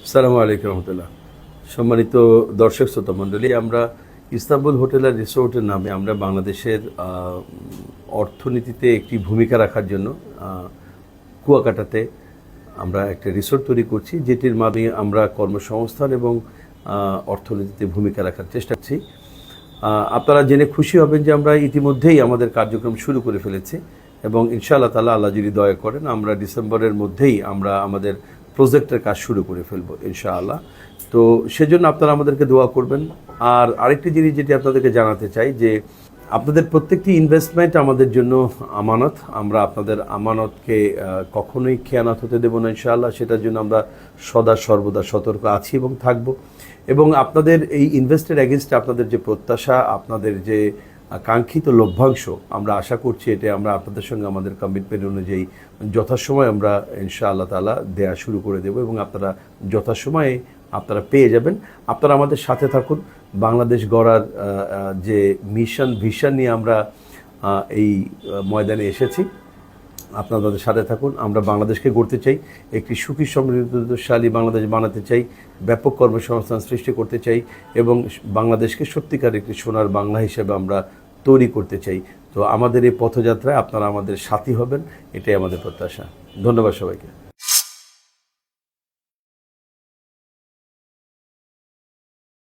আসসালামু আলাইকুম রহমতুল্লাহ। সম্মানিত দর্শক শ্রোতা মণ্ডলী, আমরা ইস্তাম্বুল হোটেল আর রিসোর্টের নামে আমরা বাংলাদেশের অর্থনীতিতে একটি ভূমিকা রাখার জন্য কুয়াকাটাতে আমরা একটা রিসোর্ট তৈরি করছি, যেটির মাধ্যমে আমরা কর্মসংস্থান এবং অর্থনীতিতে ভূমিকা রাখার চেষ্টা করছি। আপনারা জেনে খুশি হবেন যে আমরা ইতিমধ্যেই আমাদের কার্যক্রম শুরু করে ফেলেছি এবং ইনশাআল্লাহ তাআলা আল্লাহ যদি দয়া করেন আমরা ডিসেম্বরের মধ্যেই আমরা আমাদের প্রজেক্টের কাজ শুরু করে ফেলবো ইনশাআল্লাহ। তো সেজন্য আপনারা আমাদেরকে দোয়া করবেন। আর আরেকটি জিনিস যেটি আপনাদেরকে জানাতে চাই যে আপনাদের প্রত্যেকটি ইনভেস্টমেন্ট আমাদের জন্য আমানত। আমরা আপনাদের আমানতকে কখনোই খেয়ানত হতে দেব না ইনশাআল্লাহ। সেটার জন্য আমরা সদা সর্বদা সতর্ক আছি এবং থাকব। এবং আপনাদের এই ইনভেস্টের এগেনস্টে আপনাদের যে প্রত্যাশা, আপনাদের যে কাঙ্ক্ষিত লভ্যাংশ, আমরা আশা করছি এটা আমরা আপনাদের সঙ্গে আমাদের কমিটমেন্ট অনুযায়ী যথাসময় আমরা ইনশাআল্লাহ তাআলা দেয়া শুরু করে দেব এবং আপনারা যথাসময়ে আপনারা পেয়ে যাবেন। আপনারা আমাদের সাথে থাকুন। বাংলাদেশ গড়ার যে মিশন ভিশন নিয়ে আমরা এই ময়দানে এসেছি, আপনারা তাদের সাথে থাকুন। আমরা বাংলাদেশকে গড়তে চাই, একটি সুখী সমৃদ্ধশালী বাংলাদেশ বানাতে চাই, ব্যাপক কর্মসংস্থান সৃষ্টি করতে চাই এবং বাংলাদেশকে সত্যিকার একটি সোনার বাংলা হিসেবে আমরা তৈরি করতে চাই। তো আমাদের এই পথযাত্রায় আপনারা আমাদের সাথী হবেন, এটাই আমাদের প্রত্যাশা। ধন্যবাদ সবাইকে।